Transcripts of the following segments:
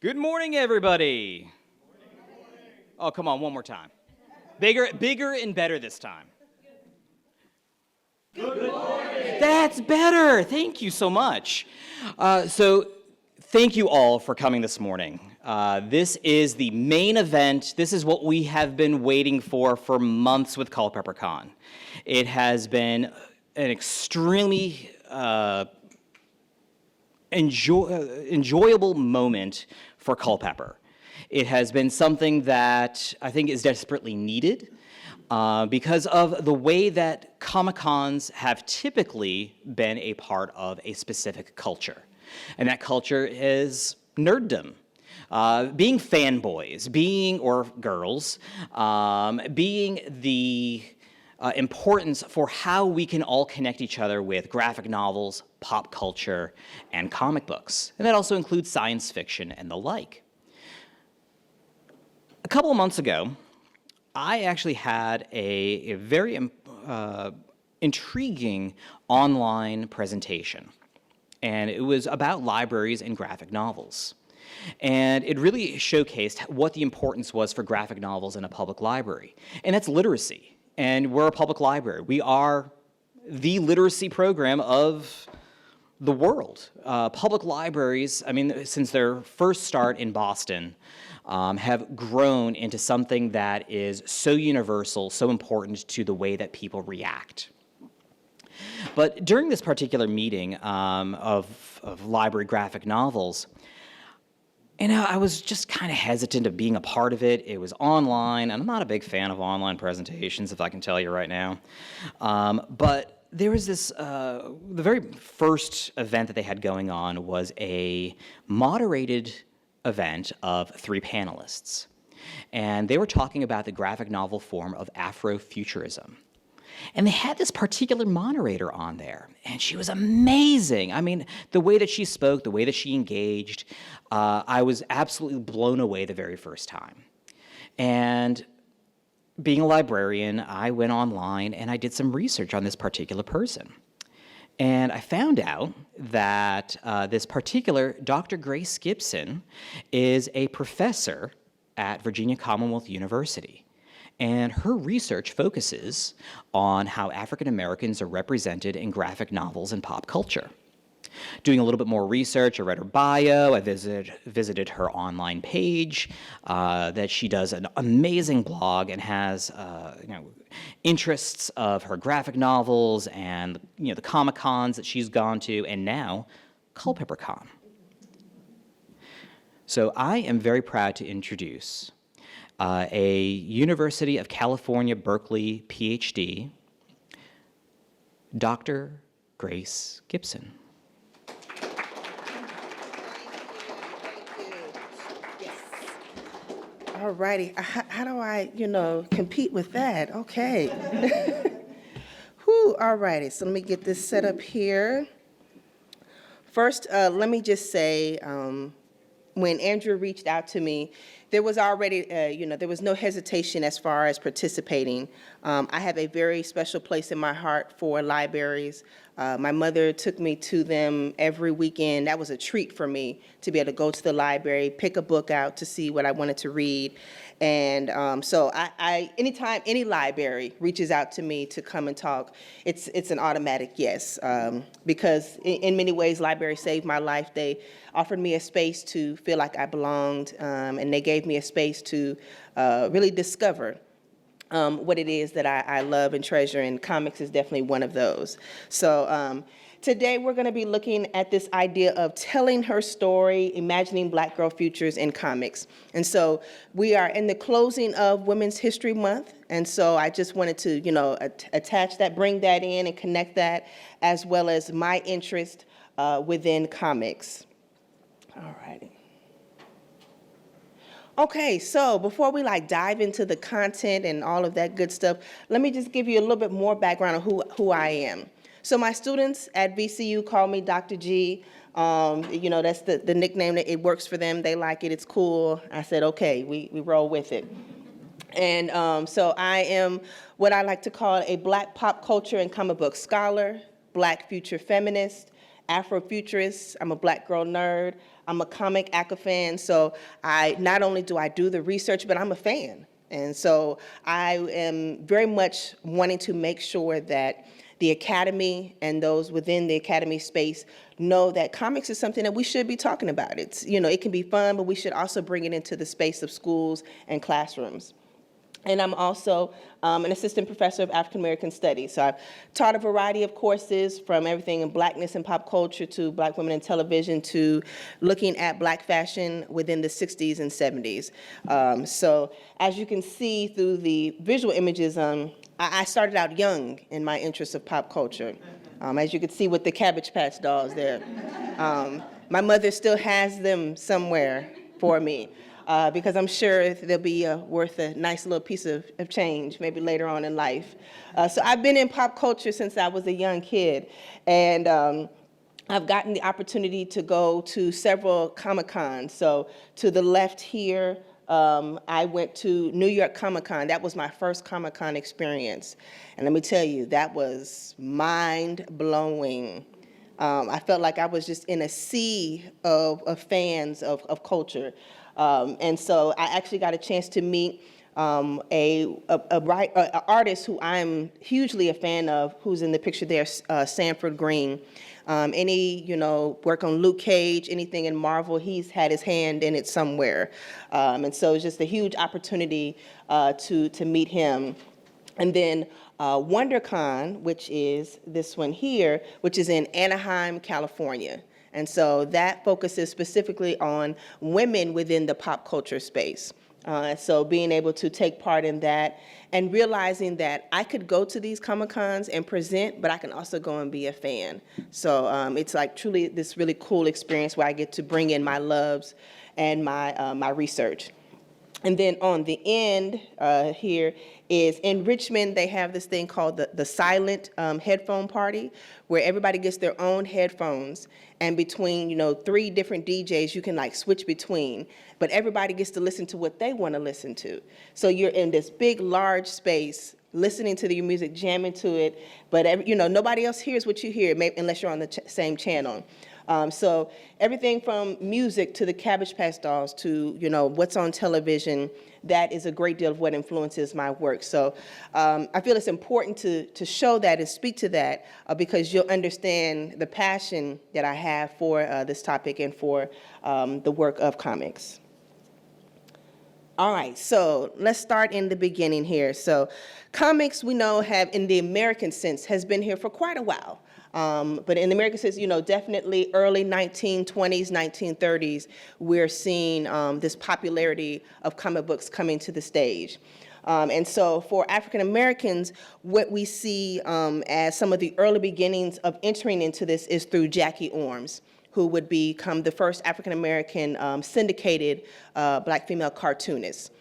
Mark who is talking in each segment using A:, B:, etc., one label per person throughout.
A: Good morning, everybody. Oh, come on, one more time. Bigger and better this time. Good morning. That's better. Thank you so much. So thank you all for coming this morning. This is the main event. This is what we have been waiting for months with CulpeperCon. It has been an extremely enjoyable moment for Culpeper. It has been something that I think is desperately needed because of the way that Comic-Cons have typically been a part of a specific culture. And that culture is nerddom. Being fanboys, or girls, being the importance for how we can all connect each other with graphic novels, pop culture, and comic books. And that also includes science fiction and the like. A couple of months ago, I actually had a very intriguing online presentation. And it was about libraries and graphic novels. And it really showcased what the importance was for graphic novels in a public library. And that's literacy. And we're a public library. We are the literacy program of the world. Public libraries, I mean, since their first start in Boston, have grown into something that is so universal, so important to the way that people react. But during this particular meeting of library graphic novels, I was just kind of hesitant of being a part of it. It was online, and I'm not a big fan of online presentations, if I can tell you right now. But there was this, the very first event that they had going on was a moderated event of 3 panelists. And they were talking about the graphic novel form of Afrofuturism. And they had this particular moderator on there, and she was amazing. I mean, the way that she spoke, the way that she engaged, I was absolutely blown away the very first time. And being a librarian, I went online and I did some research on this particular person. And I found out that this particular Dr. Grace Gipson is a professor at Virginia Commonwealth University. And her research focuses on how African Americans are represented in graphic novels and pop culture. Doing a little bit more research, I read her bio, I visited her online page, that she does an amazing blog and has interests of her graphic novels and the Comic-Cons that she's gone to, and now CulpeperCon. So I am very proud to introduce a University of California, Berkeley PhD, Dr. Grace Gipson.
B: Thank you. Yes. All righty. How do I, compete with that? Okay. Whew, all righty. So let me get this set up here. First, let me just say, when Andrew reached out to me, there was already, there was no hesitation as far as participating. I have a very special place in my heart for libraries. My mother took me to them every weekend. That was a treat for me to be able to go to the library, pick a book out to see what I wanted to read. And so anytime any library reaches out to me to come and talk, it's an automatic yes. Because in many ways, libraries saved my life. They offered me a space to feel like I belonged, and they gave me a space to really discover what it is that I love and treasure, and comics is definitely one of those. So today we're going to be looking at this idea of telling her story, imagining Black girl futures in comics. And so we are in the closing of Women's History Month, and so I just wanted to, attach that, bring that in and connect that, as well as my interest within comics. All righty. Okay, so before we dive into the content and all of that good stuff, let me just give you a little bit more background on who I am. So my students at VCU call me Dr. G. That's the nickname that it works for them. They like it, it's cool. I said, okay, we roll with it. And so I am what I like to call a Black pop culture and comic book scholar, Black future feminist, Afrofuturist. I'm a Black girl nerd. I'm a comic ACA fan. So not only do I do the research, but I'm a fan. And so I am very much wanting to make sure that the Academy and those within the Academy space know that comics is something that we should be talking about. It's, it can be fun, but we should also bring it into the space of schools and classrooms. And I'm also an assistant professor of African American Studies. So I've taught a variety of courses, from everything in Blackness and pop culture to Black women in television to looking at Black fashion within the 60s and 70s. So as you can see through the visual images, I started out young in my interest of pop culture. As you can see with the Cabbage Patch dolls there. My mother still has them somewhere for me. Because I'm sure they'll be worth a nice little piece of change maybe later on in life. So I've been in pop culture since I was a young kid, and I've gotten the opportunity to go to several Comic-Cons. So to the left here, I went to New York Comic-Con. That was my first Comic-Con experience. And let me tell you, that was mind-blowing. I felt like I was just in a sea of fans of culture. And so I actually got a chance to meet an artist who I'm hugely a fan of, who's in the picture there, Sanford Green. Any work on Luke Cage, anything in Marvel, he's had his hand in it somewhere. And so it's just a huge opportunity to meet him. And then WonderCon, which is this one here, which is in Anaheim, California. And so that focuses specifically on women within the pop culture space. So being able to take part in that and realizing that I could go to these Comic-Cons and present, but I can also go and be a fan. So it's like truly this really cool experience where I get to bring in my loves and my research. And then on the end here is in Richmond, they have this thing called the silent headphone party, where everybody gets their own headphones, and between 3 different DJs, you can like switch between, but everybody gets to listen to what they want to listen to. So you're in this big, large space, listening to your music, jamming to it, but nobody else hears what you hear, unless you're on the same channel. So everything from music to the Cabbage Patch dolls to what's on television, that is a great deal of what influences my work. So I feel it's important to show that and speak to that because you'll understand the passion that I have for this topic and for the work of comics. All right, so let's start in the beginning here. So comics, we know, have, in the American sense, has been here for quite a while. But in the American sense, definitely early 1920s, 1930s, we're seeing this popularity of comic books coming to the stage. And so for African Americans, what we see as some of the early beginnings of entering into this is through Jackie Orms, who would become the first African American syndicated Black female cartoonist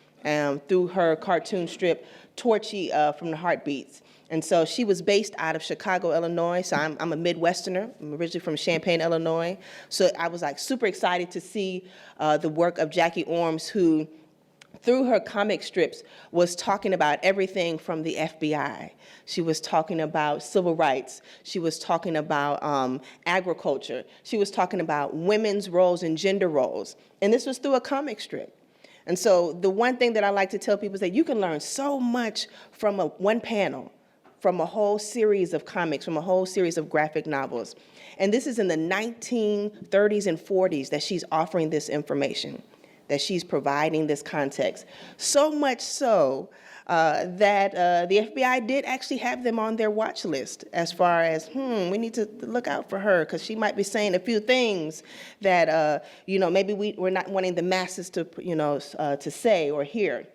B: through her cartoon strip, Torchy from the Heartbeats. And so she was based out of Chicago, Illinois. So I'm a Midwesterner. I'm originally from Champaign, Illinois. So I was like super excited to see the work of Jackie Orms, who through her comic strips was talking about everything from the FBI. She was talking about civil rights. She was talking about agriculture. She was talking about women's roles and gender roles. And this was through a comic strip. And so the one thing that I like to tell people is that you can learn so much from one panel, from a whole series of comics, from a whole series of graphic novels. And this is in the 1930s and 40s that she's offering this information, that she's providing this context. So much so that the FBI did actually have them on their watch list as far as, we need to look out for her because she might be saying a few things that, maybe we're not wanting the masses to, to say or hear.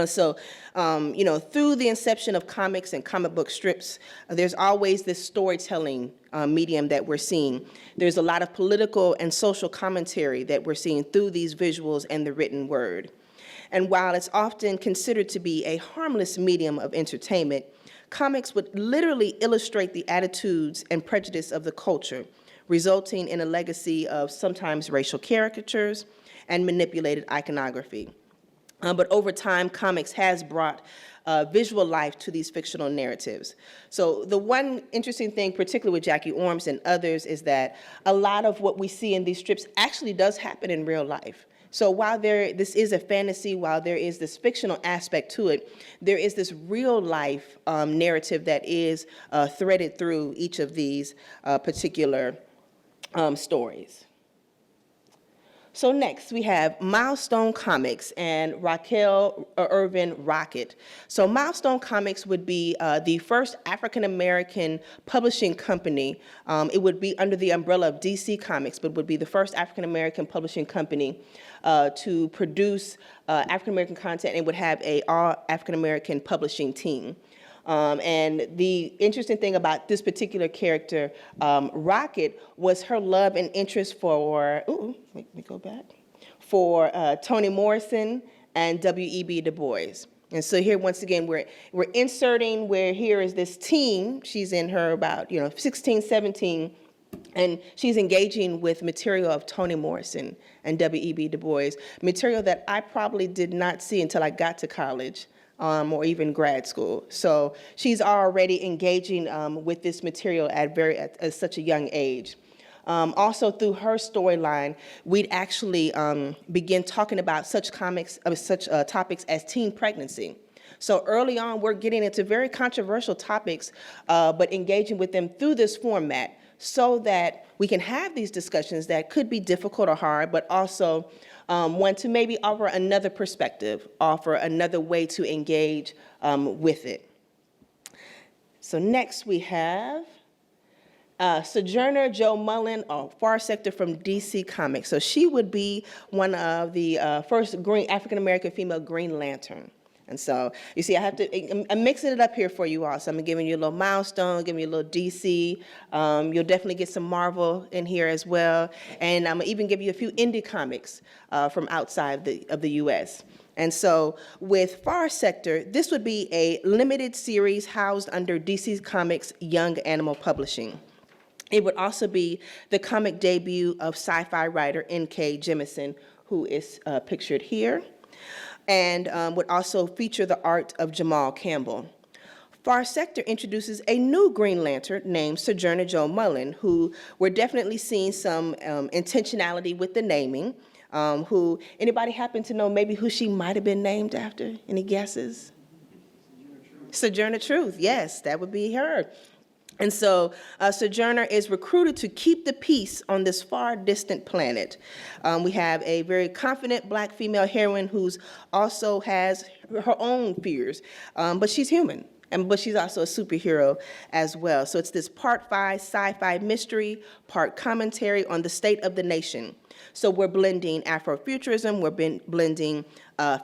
B: So, through the inception of comics and comic book strips, there's always this storytelling medium that we're seeing. There's a lot of political and social commentary that we're seeing through these visuals and the written word. And while it's often considered to be a harmless medium of entertainment, comics would literally illustrate the attitudes and prejudice of the culture, resulting in a legacy of sometimes racial caricatures and manipulated iconography. But over time, comics has brought visual life to these fictional narratives. So the one interesting thing, particularly with Jackie Orms and others, is that a lot of what we see in these strips actually does happen in real life. So while this is a fantasy, while there is this fictional aspect to it, there is this real life narrative that is threaded through each of these particular stories. So next, we have Milestone Comics and Raquel Irvin Rocket. So Milestone Comics would be the first African-American publishing company. It would be under the umbrella of DC Comics, but would be the first African-American publishing company to produce African-American content, and would have an all African-American publishing team. And the interesting thing about this particular character, Rocket, was her love and interest for, let me go back, for Toni Morrison and W.E.B. Du Bois. And so here, once again, we're inserting where here is this teen. She's in her about 16, 17, and she's engaging with material of Toni Morrison and W.E.B. Du Bois, material that I probably did not see until I got to college. Or even grad school. So she's already engaging with this material at such a young age. Also through her storyline, we'd actually begin talking about such topics as teen pregnancy. So early on, we're getting into very controversial topics, but engaging with them through this format so that we can have these discussions that could be difficult or hard, but also want to maybe offer another perspective, offer another way to engage with it. So next we have Sojourner Jo Mullein, Far Sector from DC Comics. So she would be one of the first African-American female Green Lantern. And so, you see, I'm mixing it up here for you all. So I'm giving you a little Milestone, giving you a little DC. You'll definitely get some Marvel in here as well. And I'm gonna even give you a few indie comics from outside of the US. And so with Far Sector, this would be a limited series housed under DC Comics Young Animal Publishing. It would also be the comic debut of sci-fi writer N.K. Jemisin, who is pictured here, and would also feature the art of Jamal Campbell. Far Sector introduces a new Green Lantern named Sojourner Jo Mullein, who we're definitely seeing some intentionality with the naming. Anybody happen to know maybe who she might have been named after? Any guesses? Sojourner Truth, yes, that would be her. And so Sojourner is recruited to keep the peace on this far distant planet. We have a very confident Black female heroine who's also has her own fears, but she's human. But she's also a superhero as well. So it's this part sci-fi mystery, part commentary on the state of the nation. So we're blending Afrofuturism, we're blending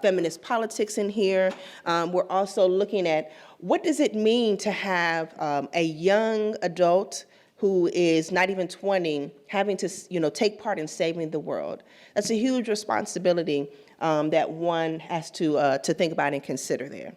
B: feminist politics in here. We're also looking at what does it mean to have a young adult who is not even 20 having to take part in saving the world. That's a huge responsibility that one has to think about and consider there.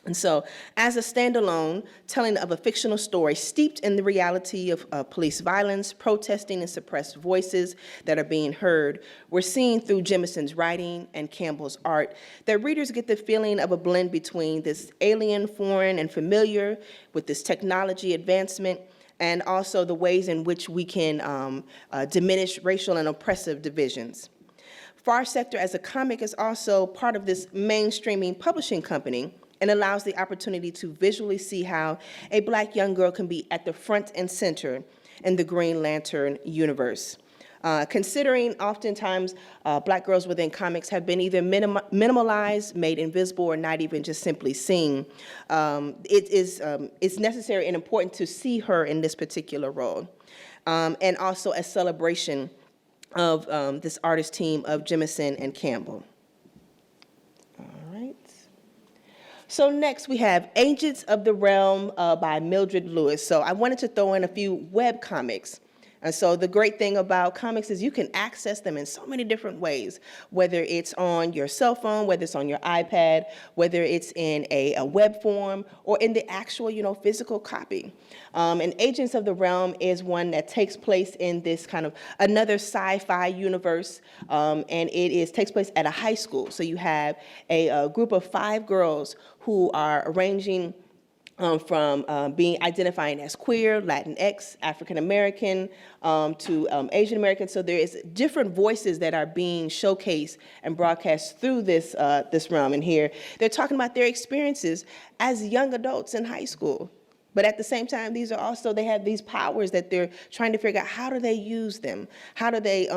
B: And so, as a standalone telling of a fictional story steeped in the reality of police violence, protesting, and suppressed voices that are being heard, we're seeing through Jemisin's writing and Campbell's art that readers get the feeling of a blend between this alien, foreign, and familiar with this technology advancement, and also the ways in which we can diminish racial and oppressive divisions. Far Sector as a comic is also part of this mainstreaming publishing company, and allows the opportunity to visually see how a Black young girl can be at the front and center in the Green Lantern universe. Considering oftentimes Black girls within comics have been either minimalized, made invisible, or not even just simply seen, it's necessary and important to see her in this particular role. And also a celebration of this artist team of Jemisin and Campbell. So next we have Agents of the Realm by Mildred Lewis. So I wanted to throw in a few web comics And so the great thing about comics is you can access them in so many different ways, whether it's on your cell phone, whether it's on your iPad, whether it's in a web form, or in the actual, physical copy. And Agents of the Realm is one that takes place in this kind of another sci-fi universe, and it takes place at a high school. So you have a group of 5 girls who are arranging from identifying as queer, Latinx, African American, to Asian American. So there is different voices that are being showcased and broadcast through this realm. And here they're talking about their experiences as young adults in high school. But at the same time, they have these powers that they're trying to figure out, how do they use them? How do they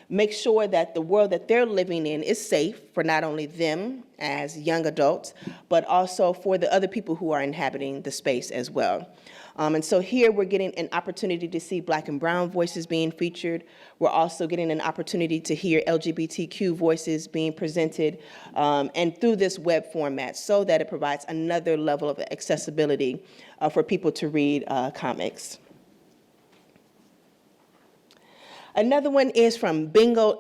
B: make sure that the world that they're living in is safe for not only them as young adults, but also for the other people who are inhabiting the space as well. And so here we're getting an opportunity to see Black and brown voices being featured. We're also getting an opportunity to hear LGBTQ voices being presented, and through this web format, so that it provides another level of accessibility for people to read comics. Another one is from Bingo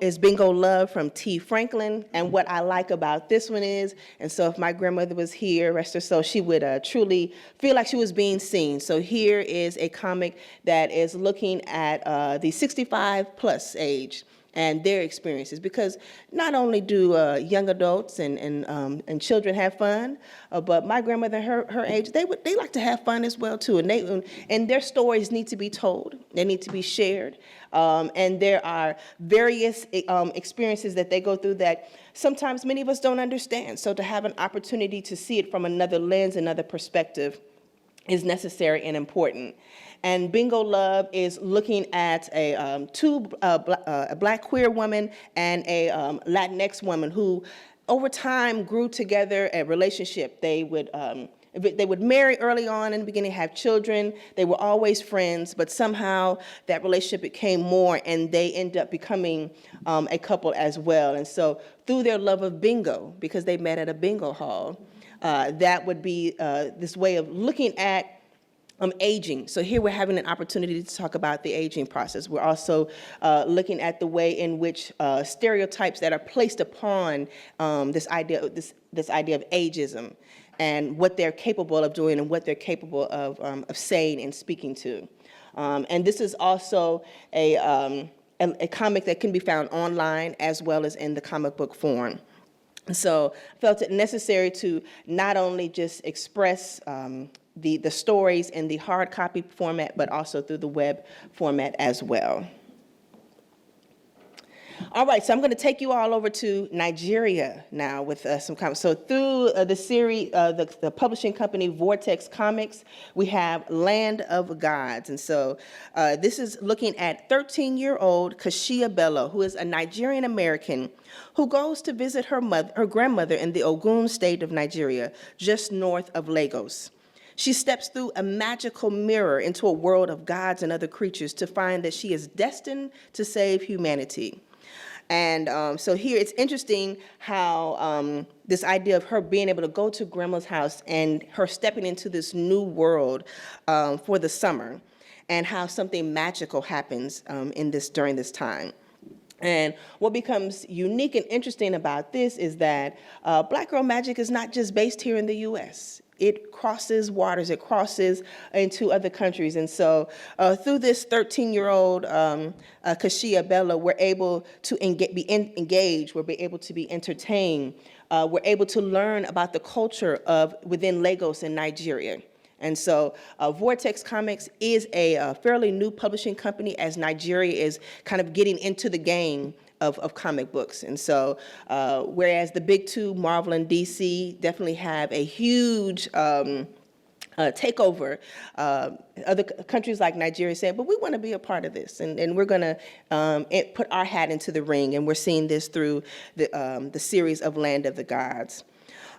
B: Love from T. Franklin. And what I like about this one is, and so if my grandmother was here, rest her soul, she would truly feel like she was being seen. So here is a comic that is looking at the 65 plus age and their experiences, because not only do young adults and children have fun, but my grandmother, her age, they like to have fun as well too, and their stories need to be told, they need to be shared, and there are various experiences that they go through that sometimes many of us don't understand. So to have an opportunity to see it from another lens, another perspective, is necessary and important. And Bingo Love is looking at a Black queer woman and a Latinx woman who, over time, grew together a relationship. They would marry early on in the beginning, have children. They were always friends, but somehow that relationship became more, and they end up becoming a couple as well. And so through their love of bingo, because they met at a bingo hall, that would be this way of looking at aging. So here we're having an opportunity to talk about the aging process. We're also looking at the way in which stereotypes that are placed upon this idea of ageism, and what they're capable of doing and what they're capable of saying and speaking to. And this is also a comic that can be found online as well as in the comic book form. So I felt it necessary to not only just express the stories in the hard copy format, but also through the web format as well. All right, so I'm going to take you all over to Nigeria now with some comics. So through the series, the publishing company Vortex Comics, we have Land of Gods. And so this is looking at 13-year-old Kashia Bello, who is a Nigerian American who goes to visit her grandmother in the Ogun state of Nigeria, just north of Lagos. She steps through a magical mirror into a world of gods and other creatures to find that she is destined to save humanity. And so here it's interesting how this idea of her being able to go to grandma's house and her stepping into this new world for the summer, and how something magical happens during this time. And what becomes unique and interesting about this is that Black Girl Magic is not just based here in the U.S. It crosses waters, it crosses into other countries. And so through this 13-year-old Kashia Bello, we're able to be engaged, we're able to be entertained, we're able to learn about the culture within Lagos in Nigeria. And so Vortex Comics is a fairly new publishing company, as Nigeria is kind of getting into the game of comic books. And so whereas the big two, Marvel and DC, definitely have a huge takeover, other countries like Nigeria say, but we want to be a part of this, and we're going to put our hat into the ring, and we're seeing this through the series of Land of the Gods.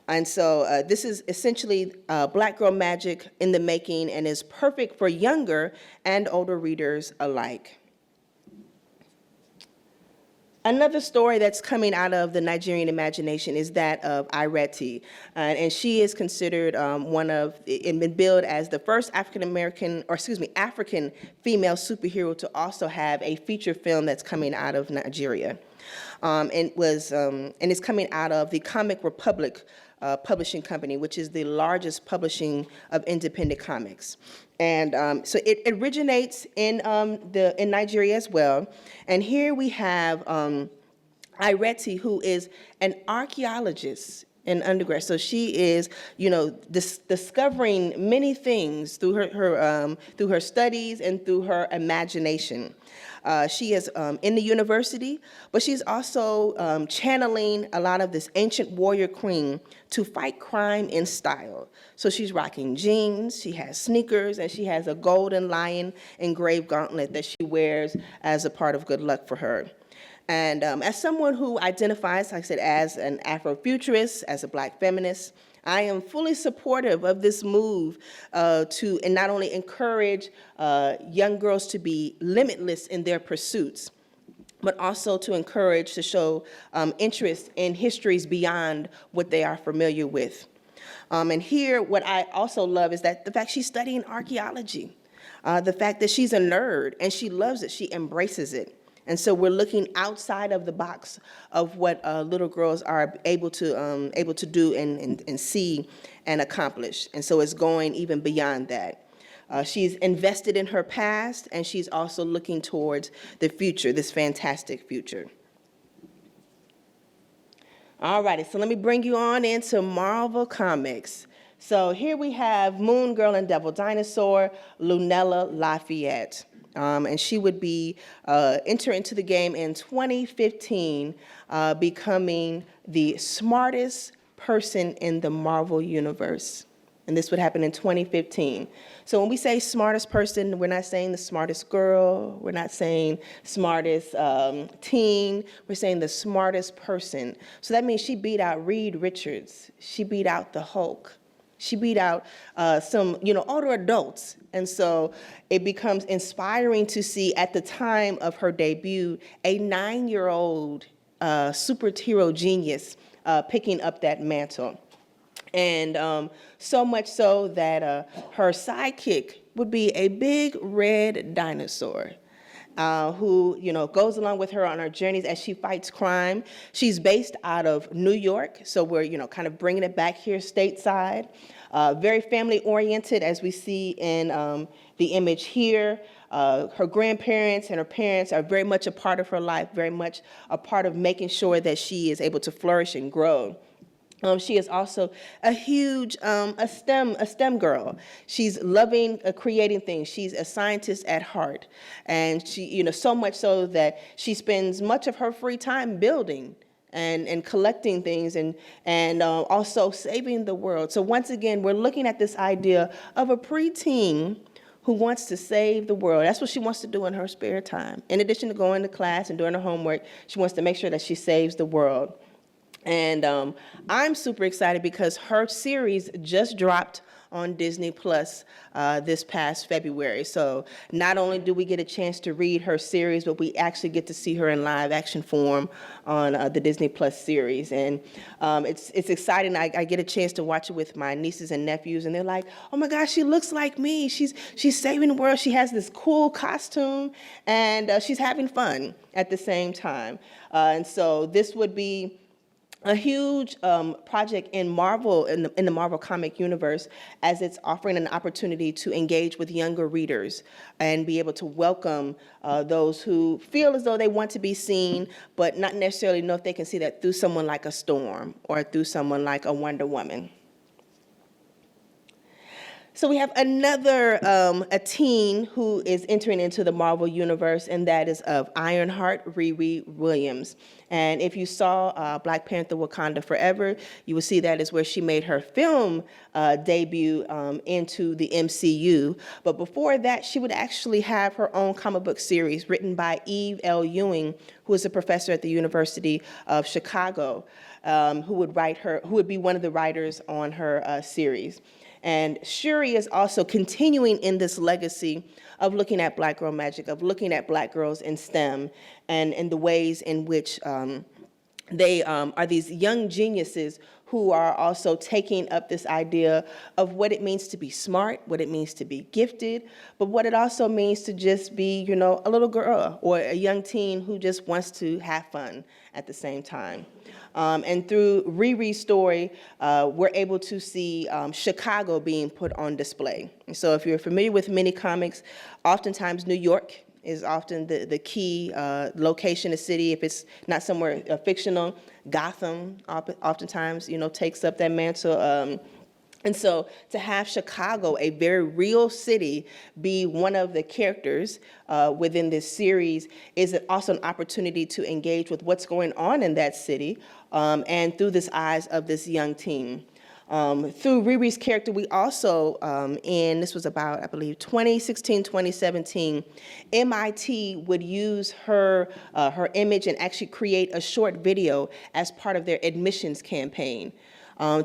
B: And so this is essentially Black Girl Magic in the making, and is perfect for younger and older readers alike. Another story that's coming out of the Nigerian imagination is that of Ireti, and she is considered one of, and been billed as the first African female superhero to also have a feature film that's coming out of Nigeria, and it's coming out of the Comic Republic publishing company, which is the largest publishing of independent comics. And so it originates in Nigeria as well. And here we have Ireti, who is an archaeologist in undergrad. So she is, discovering many things through her studies and through her imagination. She is in the university, but she's also channeling a lot of this ancient warrior queen to fight crime in style. So she's rocking jeans, she has sneakers, and she has a golden lion engraved gauntlet that she wears as a part of good luck for her. And as someone who identifies, like I said, as an Afrofuturist, as a Black feminist, I am fully supportive of this move to not only encourage young girls to be limitless in their pursuits, but also to encourage, to show interest in histories beyond what they are familiar with. And here, what I also love is that the fact she's studying archaeology, the fact that she's a nerd and she loves it, she embraces it. And so we're looking outside of the box of what little girls are able to do and see and accomplish. And so it's going even beyond that. She's invested in her past, and she's also looking towards the future, this fantastic future. All righty, so let me bring you on into Marvel Comics. So here we have Moon Girl and Devil Dinosaur, Lunella Lafayette. And she would be enter into the game in 2015, becoming the smartest person in the Marvel Universe. And this would happen in 2015. So when we say smartest person, we're not saying the smartest girl, we're not saying smartest teen, we're saying the smartest person. So that means she beat out Reed Richards, she beat out the Hulk, she beat out some, older adults. And so it becomes inspiring to see, at the time of her debut, a 9-year-old superhero genius picking up that mantle. And so much so that her sidekick would be a big red dinosaur who, goes along with her on her journeys as she fights crime. She's based out of New York, so we're, kind of bringing it back here stateside. Very family-oriented, as we see in the image here. Her grandparents and her parents are very much a part of her life, very much a part of making sure that she is able to flourish and grow. She is also a huge a STEM girl. She's loving creating things. She's a scientist at heart, and she, so much so that she spends much of her free time building and collecting things and also saving the world. So once again, we're looking at this idea of a preteen who wants to save the world. That's what she wants to do in her spare time. In addition to going to class and doing her homework, she wants to make sure that she saves the world. And I'm super excited because her series just dropped on Disney Plus this past February. So not only do we get a chance to read her series, but we actually get to see her in live action form on the Disney Plus series. And it's exciting. I get a chance to watch it with my nieces and nephews, and they're like, oh my gosh, she looks like me. She's saving the world. She has this cool costume, and she's having fun at the same time. And so this would be a huge project in Marvel, in the Marvel comic universe, as it's offering an opportunity to engage with younger readers and be able to welcome those who feel as though they want to be seen, but not necessarily know if they can see that through someone like a Storm or through someone like a Wonder Woman. So we have another a teen who is entering into the Marvel universe, and that is of Ironheart, Riri Williams. And if you saw Black Panther: Wakanda Forever, you will see that is where she made her film debut into the MCU. But before that, she would actually have her own comic book series written by Eve L. Ewing, who is a professor at the University of Chicago, who would be one of the writers on her series. And Shuri is also continuing in this legacy of looking at Black girl magic, of looking at Black girls in STEM, and the ways in which they are these young geniuses who are also taking up this idea of what it means to be smart, what it means to be gifted, but what it also means to just be, you know, a little girl or a young teen who just wants to have fun at the same time. And through Riri's story, we're able to see Chicago being put on display. And so if you're familiar with mini comics, oftentimes New York is often the key location, a city. If it's not somewhere fictional, Gotham oftentimes, you know, takes up that mantle. And so to have Chicago, a very real city, be one of the characters within this series is also an opportunity to engage with what's going on in that city and through this eyes of this young teen. Through Riri's character, we also, this was about, I believe, 2016, 2017, MIT would use her image and actually create a short video as part of their admissions campaign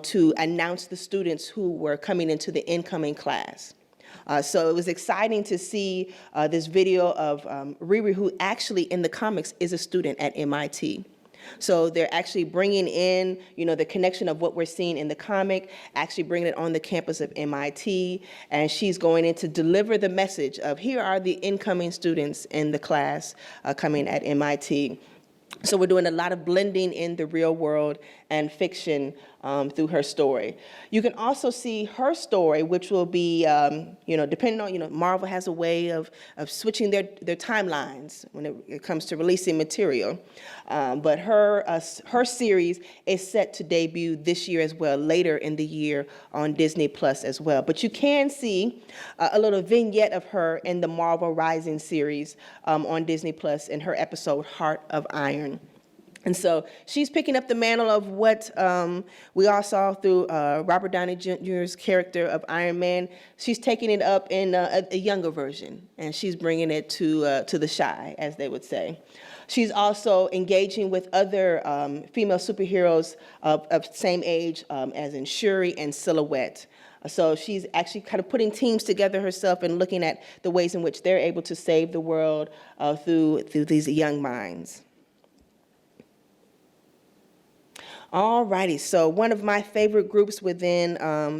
B: to announce the students who were coming into the incoming class. So it was exciting to see this video of Riri, who actually in the comics is a student at MIT. So they're actually bringing in, you know, the connection of what we're seeing in the comic, actually bringing it on the campus of MIT, and she's going in to deliver the message of here are the incoming students in the class coming at MIT. So we're doing a lot of blending in the real world and fiction through her story. You can also see her story, which will be, depending on, Marvel has a way of switching their timelines when it comes to releasing material. But her series is set to debut this year as well, later in the year on Disney Plus as well. But you can see a little vignette of her in the Marvel Rising series on Disney Plus in her episode Heart of Iron. And so she's picking up the mantle of what we all saw through Robert Downey Jr.'s character of Iron Man. She's taking it up in a younger version, and she's bringing it to the shy, as they would say. She's also engaging with other female superheroes of same age, as in Shuri and Silhouette. So she's actually kind of putting teams together herself and looking at the ways in which they're able to save the world through these young minds. Alrighty, so one of my favorite groups within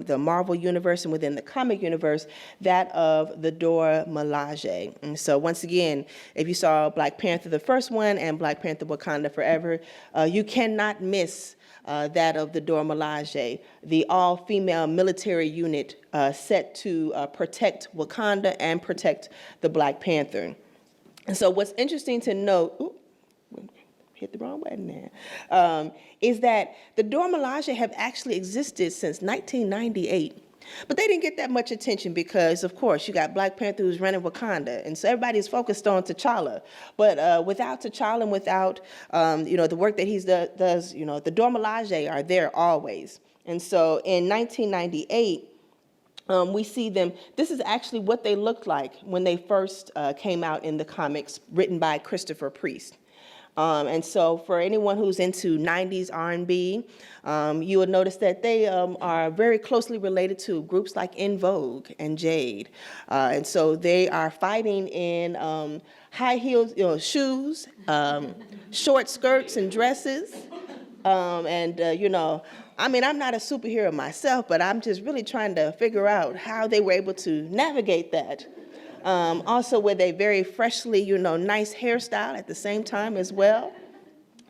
B: the Marvel universe and within the comic universe, that of the Dora Milaje. And so once again, if you saw Black Panther, the first one, and Black Panther Wakanda Forever, you cannot miss that of the Dora Milaje, the all-female military unit set to protect Wakanda and protect the Black Panther. And so what's interesting to note, hit the wrong button there, is that the Dora Milaje have actually existed since 1998. But they didn't get that much attention because, of course, you got Black Panther who's running Wakanda, and so everybody's focused on T'Challa. But without T'Challa and without, the work that he does, the Dora Milaje are there always. And so in 1998, we see them. This is actually what they looked like when they first came out in the comics, written by Christopher Priest. And so for anyone who's into 90s R&B, you will notice that they are very closely related to groups like En Vogue and Jade. And so they are fighting in high heels, shoes, short skirts and dresses. I'm not a superhero myself, but I'm just really trying to figure out how they were able to navigate that. Also with a very freshly, nice hairstyle at the same time as well.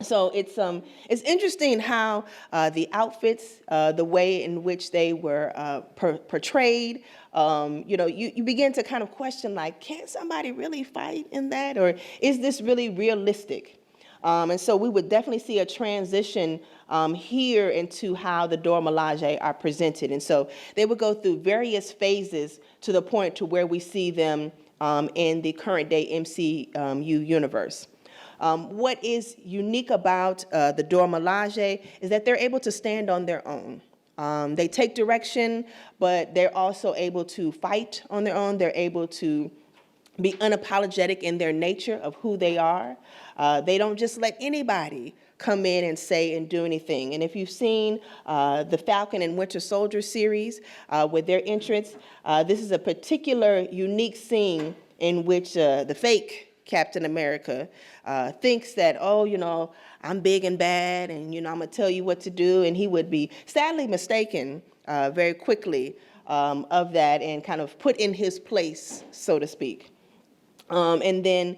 B: So it's interesting how the outfits, the way in which they were portrayed, you begin to kind of question, like, can somebody really fight in that? Or is this really realistic? And so we would definitely see a transition here into how the Dora Milaje are presented. And so they would go through various phases to the point to where we see them in the current day MCU universe. What is unique about the Dora Milaje is that they're able to stand on their own. They take direction, but they're also able to fight on their own. They're able to be unapologetic in their nature of who they are. They don't just let anybody come in and say and do anything. And if you've seen the Falcon and Winter Soldier series with their entrance, this is a particular unique scene in which the fake Captain America thinks that, oh, you know, I'm big and bad and, you know, I'm going to tell you what to do. And he would be sadly mistaken very quickly of that and kind of put in his place, so to speak. And then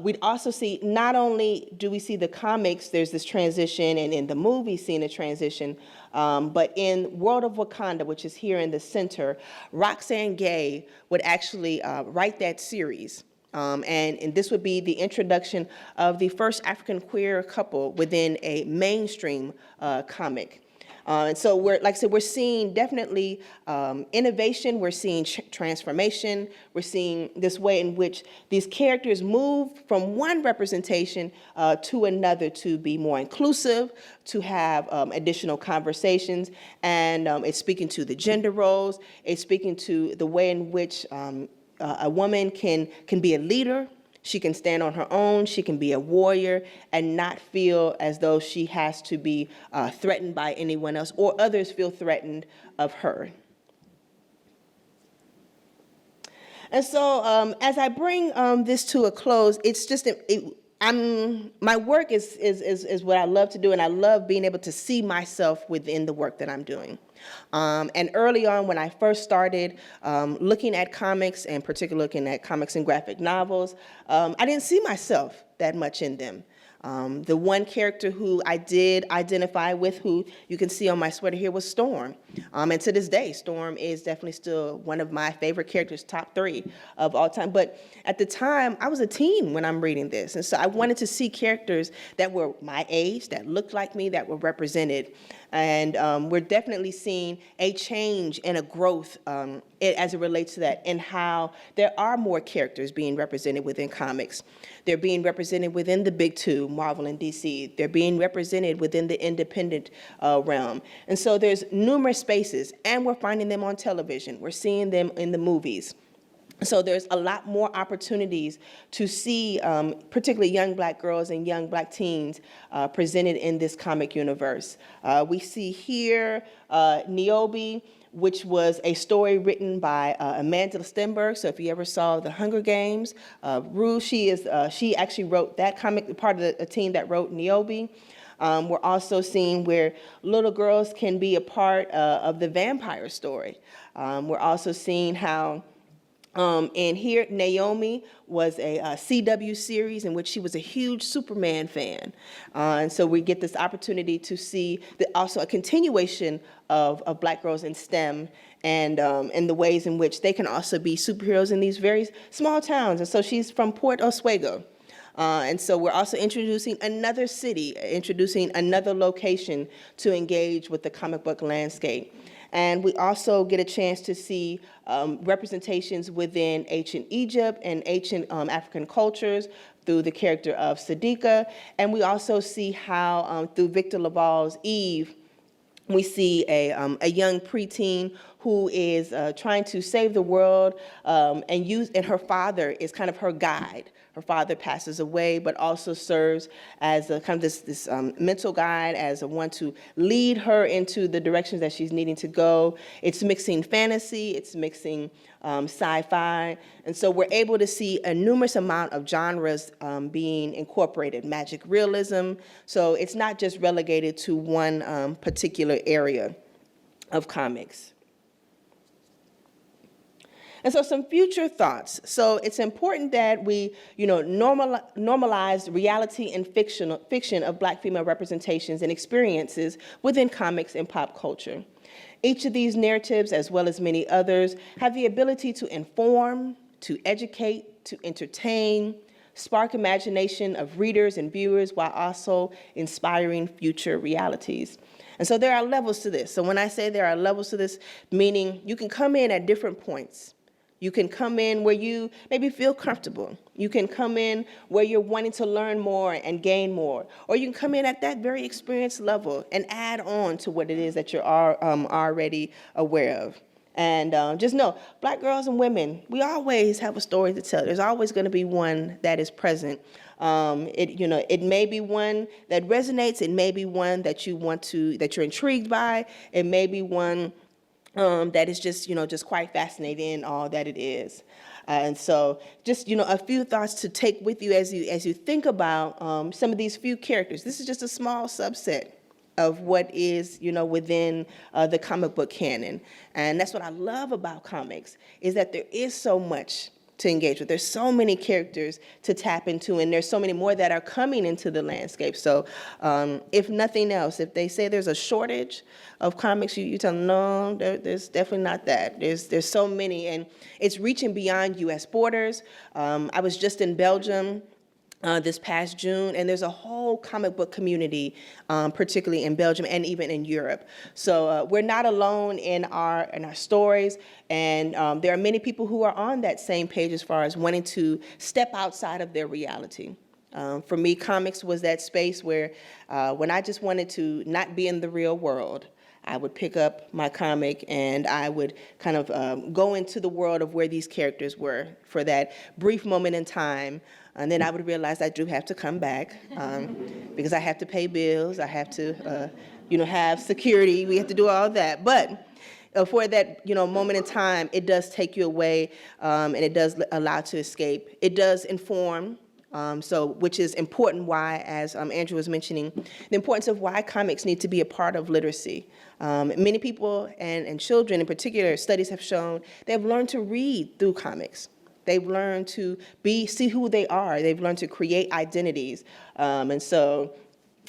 B: we'd also see, not only do we see the comics, there's this transition, and in the movie seeing a transition, but in World of Wakanda, which is here in the center, Roxane Gay would actually write that series. And this would be the introduction of the first African queer couple within a mainstream comic. And so like I said, we're seeing definitely innovation, we're seeing transformation, we're seeing this way in which these characters move from one representation to another to be more inclusive, to have additional conversations, and it's speaking to the gender roles, it's speaking to the way in which a woman can be a leader. She can stand on her own, she can be a warrior, and not feel as though she has to be threatened by anyone else, or others feel threatened of her. And so as I bring this to a close, it's just, my work is what I love to do, and I love being able to see myself within the work that I'm doing. And early on, when I first started looking at comics, and particularly looking at comics and graphic novels, I didn't see myself that much in them. The one character who I did identify with, who you can see on my sweater here, was Storm. And to this day, Storm is definitely still one of my favorite characters, top 3 of all time. But at the time, I was a teen when I'm reading this. And so I wanted to see characters that were my age, that looked like me, that were represented. And we're definitely seeing a change and a growth as it relates to that, and how there are more characters being represented within comics. They're being represented within the big 2, Marvel and DC. They're being represented within the independent realm. And so there's numerous spaces, and we're finding them on television. We're seeing them in the movies. So there's a lot more opportunities to see, particularly young Black girls and young Black teens presented in this comic universe. We see here Niobe, which was a story written by Amanda Stenberg. So if you ever saw The Hunger Games, Rue, she actually wrote that comic, part of the team that wrote Niobe. We're also seeing where little girls can be a part of the vampire story. We're also seeing how and here, Naomi was a CW series in which she was a huge Superman fan. And so we get this opportunity to see also a continuation of Black girls in STEM, and the ways in which they can also be superheroes in these very small towns. And so she's from Port Oswego. And so we're also introducing another city, introducing another location to engage with the comic book landscape. And we also get a chance to see representations within ancient Egypt and ancient African cultures through the character of Sadiqa. And we also see how through Victor Laval's Eve, we see a young preteen who is trying to save the world, and her father is kind of her guide. Her father passes away, but also serves as a kind of this mental guide, as a one to lead her into the directions that she's needing to go. It's mixing fantasy, it's mixing sci-fi, and so we're able to see a numerous amount of genres being incorporated, magic realism, so it's not just relegated to one particular area of comics. And so some future thoughts. So it's important that we, normalize reality and fiction of Black female representations and experiences within comics and pop culture. Each of these narratives, as well as many others, have the ability to inform, to educate, to entertain, spark imagination of readers and viewers, while also inspiring future realities. And so there are levels to this. So when I say there are levels to this, meaning you can come in at different points. You can come in where you maybe feel comfortable. You can come in where you're wanting to learn more and gain more. Or you can come in at that very experienced level and add on to what it is that you're already aware of. And just know, Black girls and women, we always have a story to tell. There's always going to be one that is present It may be one that resonates. It may be one that that you're intrigued by. It may be one that is just quite fascinating in all that it is. And so just, a few thoughts to take with you as you think about some of these few characters. This is just a small subset of what is, within the comic book canon. And that's what I love about comics, is that there is so much to engage with. There's so many characters to tap into, and there's so many more that are coming into the landscape. So if nothing else, if they say there's a shortage of comics, you tell them, no, there's definitely not that. There's so many, and it's reaching beyond U.S. borders. I was just in Belgium this past June, and there's a whole comic book community, particularly in Belgium and even in Europe. So we're not alone in our stories, and there are many people who are on that same page as far as wanting to step outside of their reality. For me, comics was that space where when I just wanted to not be in the real world, I would pick up my comic and I would kind of go into the world of where these characters were for that brief moment in time. And then I would realize I do have to come back because I have to pay bills. I have to, have security. We have to do all that. But for that, moment in time, it does take you away, and it does allow to escape. It does inform. Which is important why, as Andrew was mentioning, the importance of why comics need to be a part of literacy. Many people, and children in particular, studies have shown they've learned to read through comics. They've learned to see who they are. They've learned to create identities. When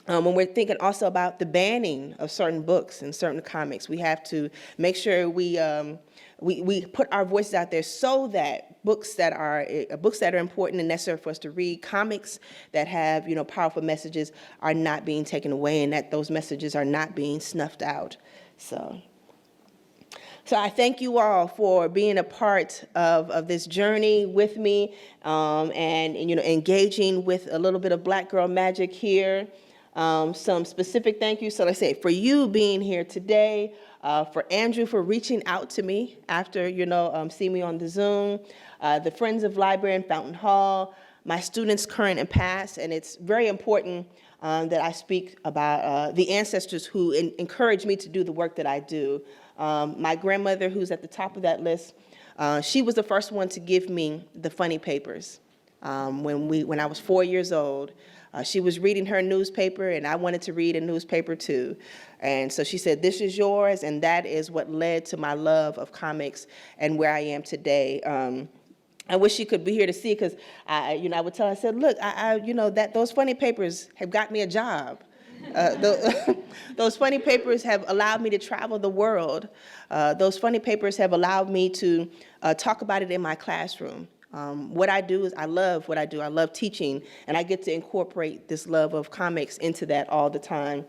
B: we're thinking also about the banning of certain books and certain comics, we have to make sure we put our voices out there so that books that are important and necessary for us to read, comics that have powerful messages, are not being taken away, and that those messages are not being snuffed out. So I thank you all for being a part of this journey with me, and engaging with a little bit of Black Girl Magic here. Some specific thank yous. So let's say for you being here today, for Andrew for reaching out to me after seeing me on the Zoom, the Friends of Library and Fountain Hall, my students current and past, and it's very important that I speak about the ancestors who encouraged me to do the work that I do. My grandmother, who's at the top of that list, she was the first one to give me the funny papers when I was 4 years old. She was reading her newspaper, and I wanted to read a newspaper too. And so she said, "This is yours," and that is what led to my love of comics and where I am today. I wish she could be here to see, because I would tell her, I said, "Look, those funny papers have got me a job. Those funny papers have allowed me to travel the world. Those funny papers have allowed me to talk about it in my classroom." What I do is I love what I do. I love teaching, and I get to incorporate this love of comics into that all the time.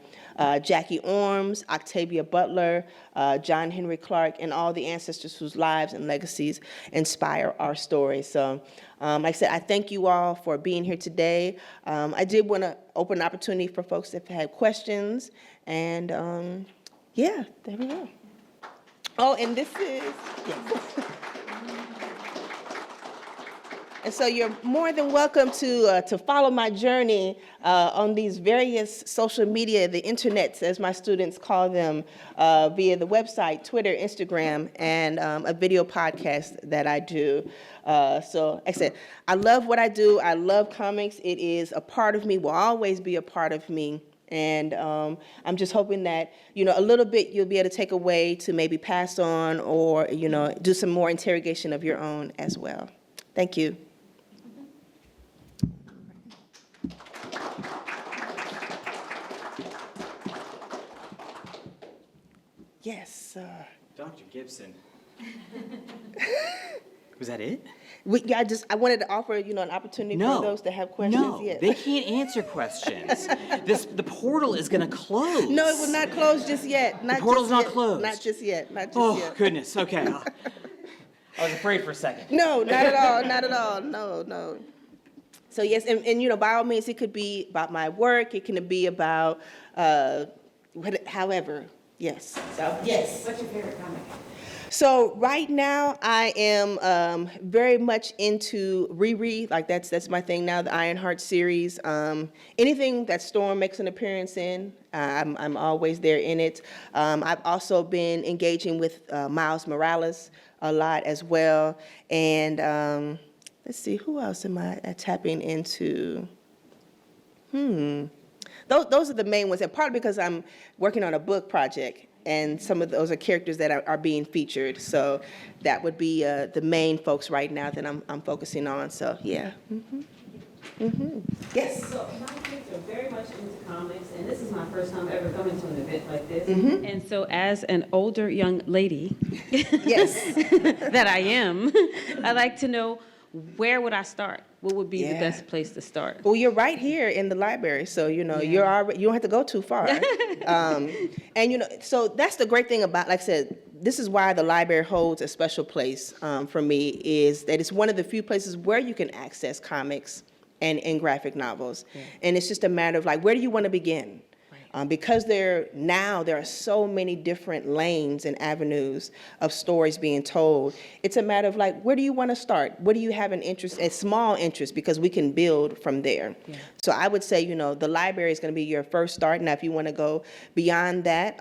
B: Jackie Orms, Octavia Butler, John Henry Clark, and all the ancestors whose lives and legacies inspire our stories. So, like I said, I thank you all for being here today. I did want to open an opportunity for folks if they had questions, and there we go. Oh, and this is, yes. And so you're more than welcome to follow my journey on these various social media, the internets, as my students call them, via the website, Twitter, Instagram, and a video podcast that I do. So like I said, I love what I do. I love comics. It is a part of me, will always be a part of me. And I'm just hoping that, a little bit you'll be able to take away to maybe pass on, or, do some more interrogation of your own as well. Thank you. Yes.
A: Dr. Gipson. Was that it?
B: I wanted to offer, an opportunity for those that have questions.
A: No, they can't answer questions. The portal is going to close.
B: No, it will not close just yet.
A: The portal's not closed.
B: Not just yet. Not just
A: Oh,
B: yet.
A: goodness. Okay. I was afraid for a second.
B: No, not at all. Not at all. No. So yes, and by all means, it could be about my work. It can be about however. Yes. So yes.
C: What's your favorite comic?
B: So right now I am very much into reread, like that's my thing now, the Ironheart series. Anything that Storm makes an appearance in, I'm always there in it. I've also been engaging with Miles Morales a lot as well. And let's see, who else am I tapping into? Those are the main ones, and partly because I'm working on a book project, and some of those are characters that are being featured. So that would be the main folks right now that I'm focusing on. So yeah. Yes.
C: So my kids are very much into comics, and this is my first time ever coming to an event like this. And so as an older young lady
B: Yes.
C: that I am, I'd like to know, where would I start? What would be the best place to start?
B: Well, you're right here in the library, so you know you're already, you don't have to go too far. And you know, so that's the great thing about, like I said, this is why the library holds a special place for me, is that it's one of the few places where you can access comics and graphic novels, and it's just a matter of like, where do you want to begin? Because there are so many different lanes and avenues of stories being told. It's a matter of like, where do you want to start? What do you have an interest, a small interest, because we can build from there. Yeah. So I would say, you know, the library is going to be your first start. Now, if you want to go beyond that,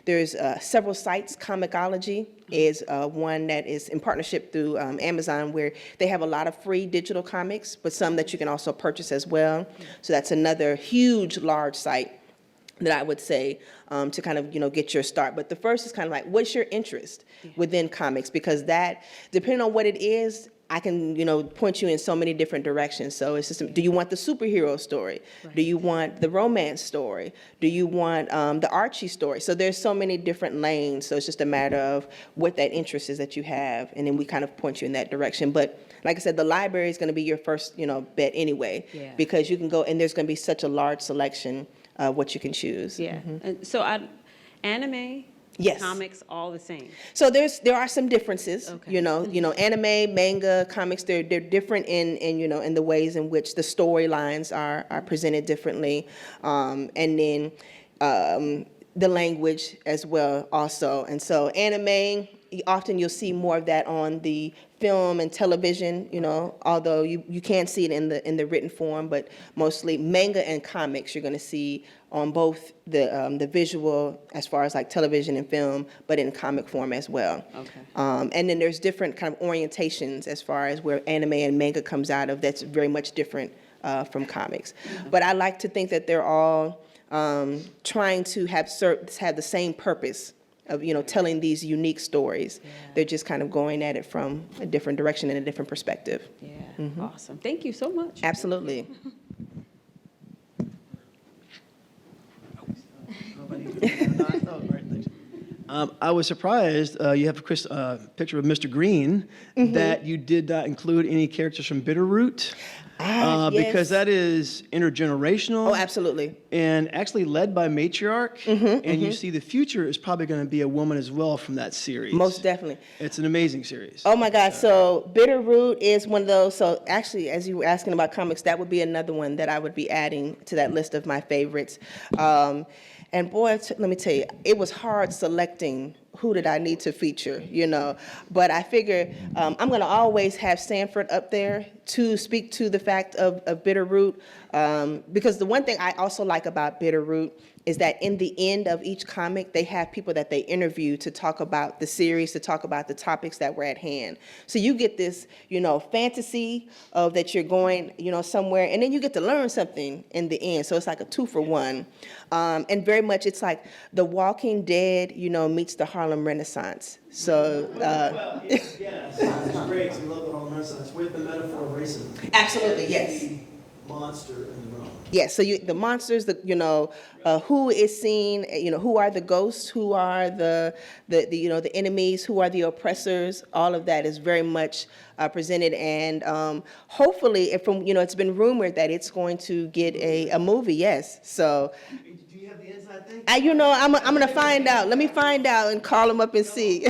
B: there's several sites. Comixology is one that is in partnership through Amazon, where they have a lot of free digital comics, but some that you can also purchase as well. So that's another huge, large site that I would say to kind of, you know, get your start. But the first is kind of like, what's your interest within comics? Because that, depending on what it is, I can, you know, point you in so many different directions. So it's just, do you want the superhero story? Right. Do you want the romance story? Do you want the Archie story? So there's so many different lanes. So it's just a matter of what that interest is that you have, and then we kind of point you in that direction. But like I said, the library is going to be your first, you know, bet anyway, because you can go, and there's going to be such a large selection what you can choose.
C: Yeah. And so anime, comics, all the same.
B: So there are some differences. You know, anime, manga, comics, they're different in you know, in the ways in which the storylines are presented differently, and then the language as well also. And so anime, often you'll see more of that on the film and television, you know, although you can see it in the written form, but mostly manga and comics you're going to see on both the visual as far as like television and film, but in comic form as well. Okay. And then there's different kind of orientations as far as where anime and manga comes out of, that's very much different from comics. But I like to think that they're all trying to have the same purpose of, you know, telling these unique stories. They're just kind of going at it from a different direction and a different perspective.
C: Awesome. Thank you so much.
B: Absolutely.
D: I was surprised, you have a picture of Mr. Green, that you did not include any characters from Bitterroot. Because that is intergenerational.
B: Oh, absolutely.
D: And actually led by matriarch. And you see the future is probably going to be a woman as well from that series.
B: Most definitely.
D: It's an amazing series.
B: Oh my God, so Bitterroot is one of those, so actually as you were asking about comics, that would be another one that I would be adding to that list of my favorites. And boy, let me tell you, it was hard selecting who did I need to feature, you know. But I figure I'm going to always have Sanford up there to speak to the fact of Bitterroot. Because the one thing I also like about Bitterroot is that in the end of each comic, they have people that they interview to talk about the series, to talk about the topics that were at hand. So you get this, you know, fantasy of that you're going, you know, somewhere, and then you get to learn something in the end. So it's like a 2-for-1. And very much it's like The Walking Dead, you know, meets the Harlem Renaissance. So,
D: Yes, it's great. We love the Harlem Renaissance with the metaphor of racism.
B: Absolutely, yes.
D: Monster in the room.
B: Yes, so the monsters, you know, who is seen, you know, who are the ghosts, who are the you know, the enemies, who are the oppressors, all of that is very much presented, and hopefully, from, you know, it's been rumored that it's going to get a movie, yes, so.
D: Do you have the inside thing?
B: You know, I'm gonna find out. Let me find out and call them up and see.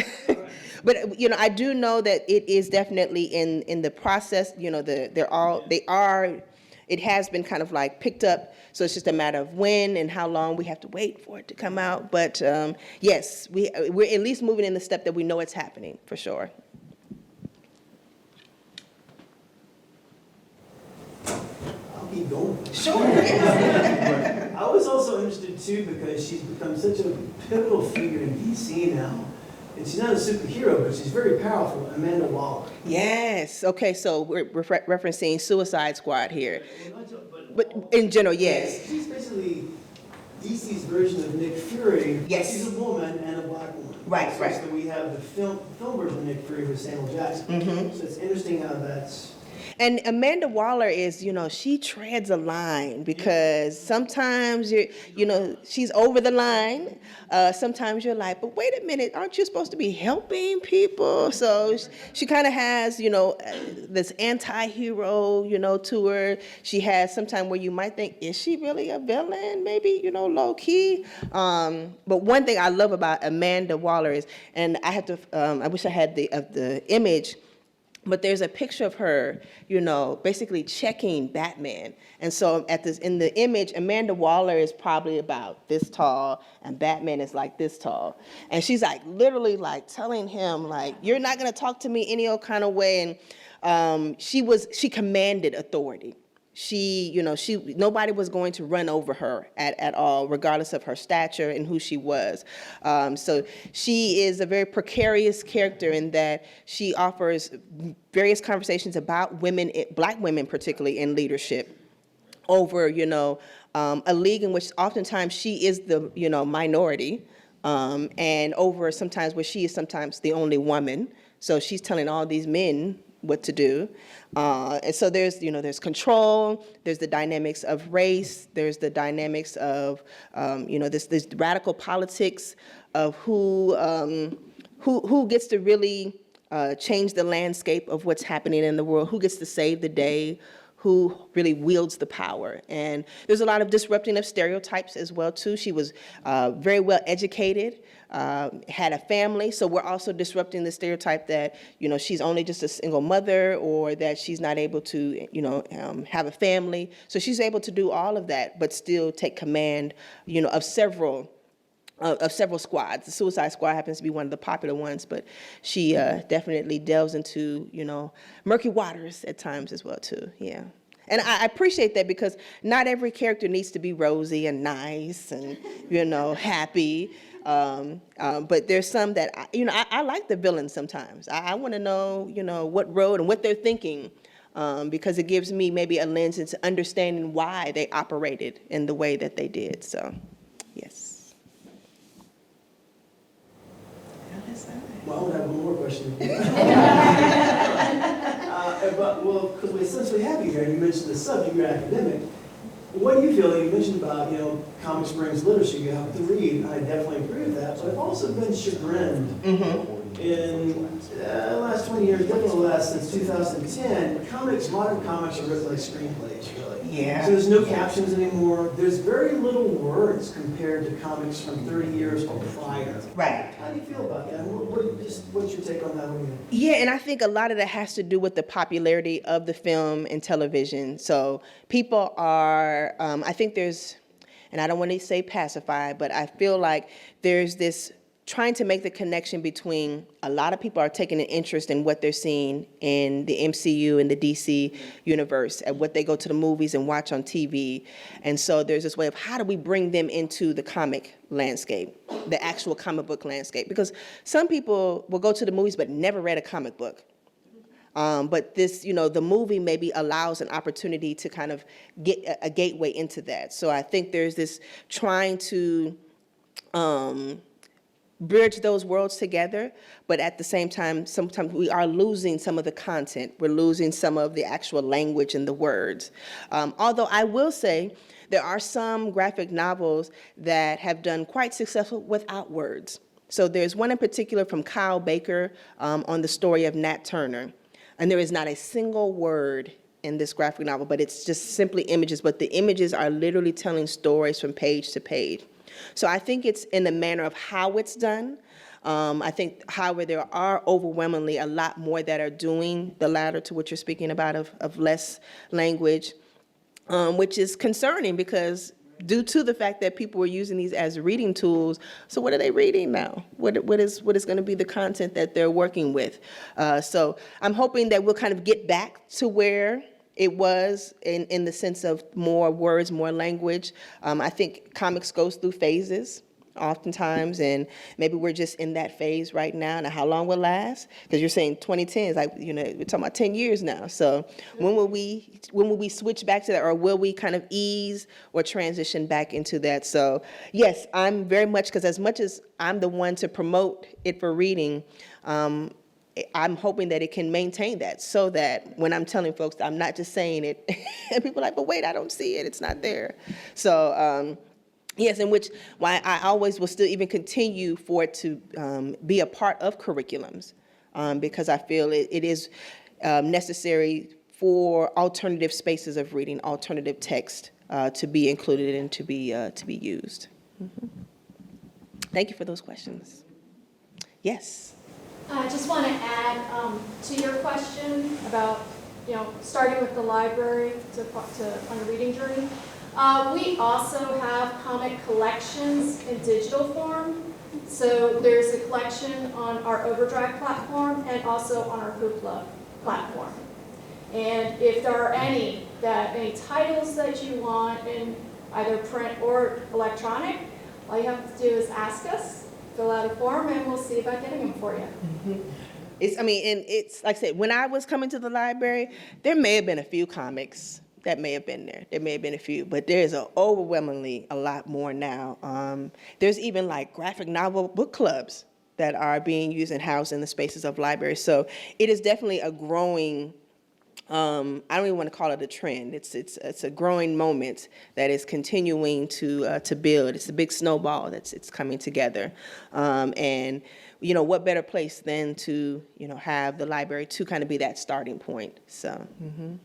B: But you know, I do know that it is definitely in the process. You know, they are it has been kind of like picked up, so it's just a matter of when and how long we have to wait for it to come out. But yes, we're at least moving in the step that we know it's happening, for sure.
E: I'll keep going.
B: Sure.
E: I was also interested too because she's become such a pivotal figure in DC now. And she's not a superhero, but she's very powerful, Amanda Waller.
B: Yes. Okay, so we're referencing Suicide Squad here. But
E: all-
B: in general, yes.
E: She's basically DC's version of Nick Fury. But
B: Yes.
E: she's a woman and a black woman.
B: Right,
E: So
B: right.
E: So we have the film version of Nick Fury with Samuel Jackson. So it's interesting how that's.
B: And Amanda Waller is, she treads a line because sometimes she's over the line. Sometimes you're like, but wait a minute, aren't you supposed to be helping people? So she kind of has, this anti-hero, to her. She has sometimes where you might think, is she really a villain? Maybe, low key. But one thing I love about Amanda Waller is, and I have to, I wish I had the image. But there's a picture of her, basically checking Batman. And so in the image, Amanda Waller is probably about this tall, and Batman is like this tall. And she's like literally like telling him like, you're not gonna talk to me any old kind of way. And she commanded authority. Nobody was going to run over her at all, regardless of her stature and who she was. So she is a very precarious character in that she offers various conversations about women, black women particularly, in leadership over, a league in which oftentimes she is the, minority, and over sometimes where she is sometimes the only woman. So she's telling all these men what to do. And so there's control, there's the dynamics of race, there's the dynamics of, this radical politics of who gets to really change the landscape of what's happening in the world, who gets to save the day, who really wields the power. And there's a lot of disrupting of stereotypes as well, too. She was very well educated, had a family, so we're also disrupting the stereotype that, she's only just a single mother or that she's not able to, have a family. So she's able to do all of that, but still take command, of several squads. The Suicide Squad happens to be one of the popular ones, but she definitely delves into, murky waters at times as well, too, yeah. And I appreciate that because not every character needs to be rosy and nice and, happy. But there's some that, I like the villains sometimes. I want to know, what road and what they're thinking, because it gives me maybe a lens into understanding why they operated in the way that they did. So, yes.
E: Well, I would have one more question. Because we essentially have you here, and you mentioned the subject, you're academic. What do you feel? You mentioned about, comics brings literacy, you have to read. I definitely agree with that, but I've also been chagrined in the last 20 years, definitely since 2010, modern comics are written like screenplays, really.
B: Yeah.
E: So there's no captions anymore. There's very little words compared to comics from 30 years or prior.
B: Right.
E: How do you feel about that? What's your take on that one?
B: Yeah, and I think a lot of that has to do with the popularity of the film and television. So people are, I think there's, and I don't want to say pacified, but I feel like there's this trying to make the connection between a lot of people are taking an interest in what they're seeing in the MCU and the DC universe and what they go to the movies and watch on TV. And so there's this way of how do we bring them into the comic landscape, the actual comic book landscape? Because some people will go to the movies but never read a comic book. But this, the movie maybe allows an opportunity to kind of get a gateway into that. So I think there's this trying to bridge those worlds together, but at the same time, sometimes we are losing some of the content. We're losing some of the actual language and the words. Although I will say there are some graphic novels that have done quite successful without words. So there's one in particular from Kyle Baker on the story of Nat Turner. And there is not a single word in this graphic novel, but it's just simply images. But the images are literally telling stories from page to page. So I think it's in the manner of how it's done. I think, however, there are overwhelmingly a lot more that are doing the latter to what you're speaking about of less language. which is concerning because due to the fact that people were using these as reading tools, so what are they reading now? What is going to be the content that they're working with? So I'm hoping that we'll kind of get back to where it was in the sense of more words, more language. I think comics goes through phases oftentimes, and maybe we're just in that phase right now. Now, how long will it last? Because you're saying 2010 is like, we're talking about 10 years now. So when will we switch back to that, or will we kind of ease or transition back into that? So yes, I'm very much, because as much as I'm the one to promote it for reading, I'm hoping that it can maintain that, so that when I'm telling folks, I'm not just saying it, and people are like, but wait, I don't see it, it's not there. So yes, in which why I always will still even continue for it to be a part of curriculums, because I feel it is necessary for alternative spaces of reading, alternative text to be included and to be used. Mm-hmm. Thank you for those questions. Yes.
F: I just want to add to your question about, starting with the library on a reading journey. We also have comic collections in digital form. So there's a collection on our Overdrive platform and also on our Hoopla platform. And if there are any titles that you want in either print or electronic, all you have to do is ask us, fill out a form, and we'll see about getting them for you.
B: Mm-hmm. It's like I said, when I was coming to the library, there may have been a few comics that may have been there. There may have been a few, but there's overwhelmingly a lot more now. There's even like graphic novel book clubs that are being used and housed in the spaces of libraries. So it is definitely a growing, I don't even want to call it a trend. It's a growing moment that is continuing to build. It's a big snowball it's coming together. And what better place than to have the library to kind of be that starting point. So. Mm-hmm.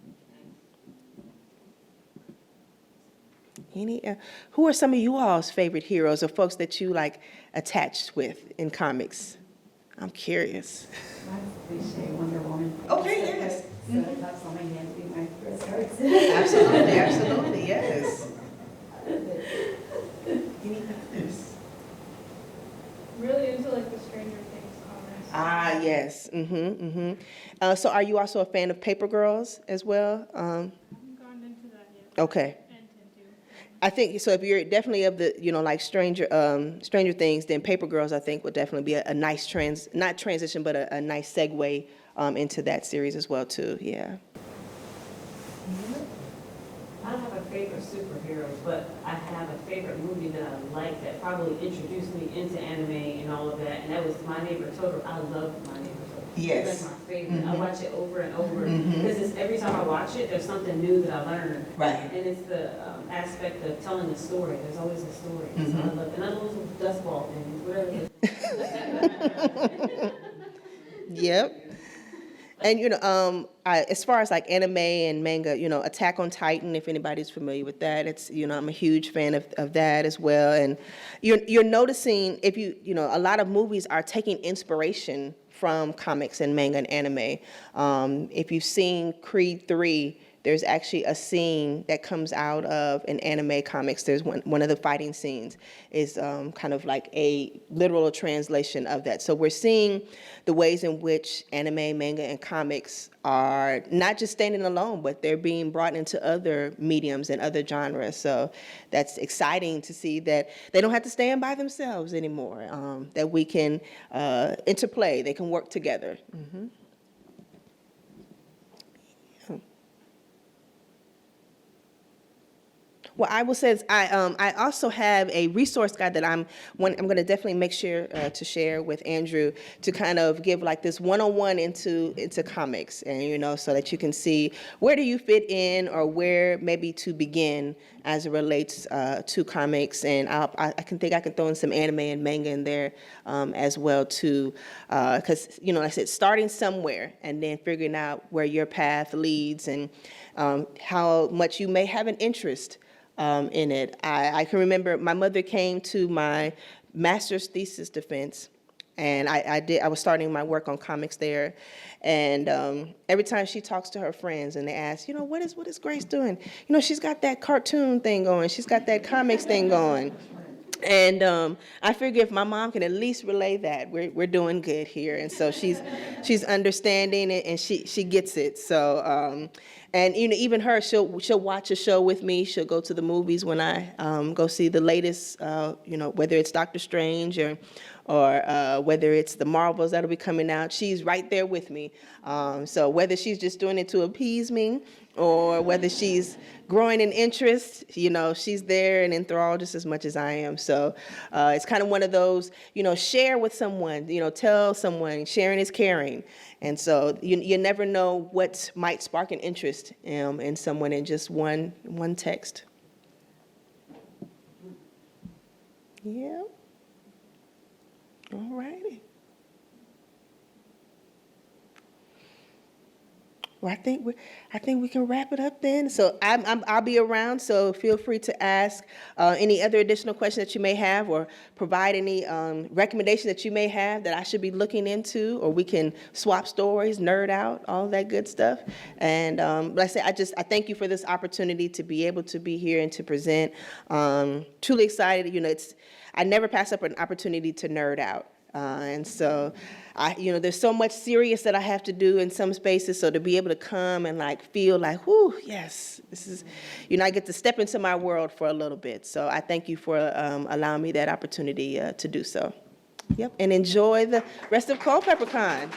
B: Who are some of you all's favorite heroes or folks that you like attached with in comics? I'm curious.
C: Mine's cliche, Wonder Woman.
B: Okay, yes.
C: So that's on my hand to be my first cards.
B: Absolutely, yes.
G: Really into like the Stranger Things comics.
B: Ah, yes. So are you also a fan of Paper Girls as well?
G: I haven't gone into that yet.
B: Okay.
G: I intend to.
B: I think so. If you're definitely of the, like Stranger Things, then Paper Girls, I think, would definitely be a nice not transition, but a nice segue into that series as well too. Yeah.
C: I don't have a favorite superhero, but I have a favorite movie that I like that probably introduced me into anime and all of that, and that was My Neighbor Totoro. I love My Neighbor Totoro.
B: Yes.
C: It's like my favorite. I watch it over and over because every time I watch it, there's something new that I learn.
B: Right.
C: And it's the aspect of telling a story. There's always a story. So I love it. And I love those dust ball things, whatever.
B: Yep. And as far as like anime and manga, Attack on Titan, if anybody's familiar with that, it's I'm a huge fan of that as well. And you're noticing if a lot of movies are taking inspiration from comics and manga and anime. If you've seen Creed 3, there's actually a scene that comes out of an anime comics. There's one of the fighting scenes is kind of like a literal translation of that. So we're seeing the ways in which anime, manga, and comics are not just standing alone, but they're being brought into other mediums and other genres. So that's exciting to see that they don't have to stand by themselves anymore, that we can interplay, they can work together. Mm-hmm. Well, I will say I also have a resource guide that I'm going to definitely make sure to share with Andrew to kind of give like this one-on-one into comics, and so that you can see where do you fit in or where maybe to begin as it relates to comics. And I can throw in some anime and manga in there as well too, because like I said, starting somewhere and then figuring out where your path leads and how much you may have an interest in it. I can remember my mother came to my master's thesis defense And I was starting my work on comics there. And every time she talks to her friends and they ask, what is Grace doing? She's got that cartoon thing going. She's got that comics thing going. And I figure if my mom can at least relay that, we're doing good here. And so she's understanding it, and she gets it. So and even her, she'll watch a show with me. She'll go to the movies when I go see the latest, whether it's Doctor Strange or whether it's the Marvels that'll be coming out. She's right there with me. So whether she's just doing it to appease me or whether she's growing in interest, she's there and enthralled just as much as I am. So it's kind of one of those, share with someone, tell someone, sharing is caring. And so you never know what might spark an interest in someone in just one text. Yeah. All righty. Well, I think we can wrap it up then. So I'll be around. So feel free to ask any other additional questions that you may have, or provide any recommendation that you may have that I should be looking into, or we can swap stories, nerd out, all that good stuff. And like I say, I thank you for this opportunity to be able to be here and to present. Truly excited. I never pass up an opportunity to nerd out. And so, there's so much serious that I have to do in some spaces. So to be able to come and feel whoo, yes, this is, I get to step into my world for a little bit. So I thank you for allowing me that opportunity to do so. Yep, and enjoy the rest of CulpeperCon.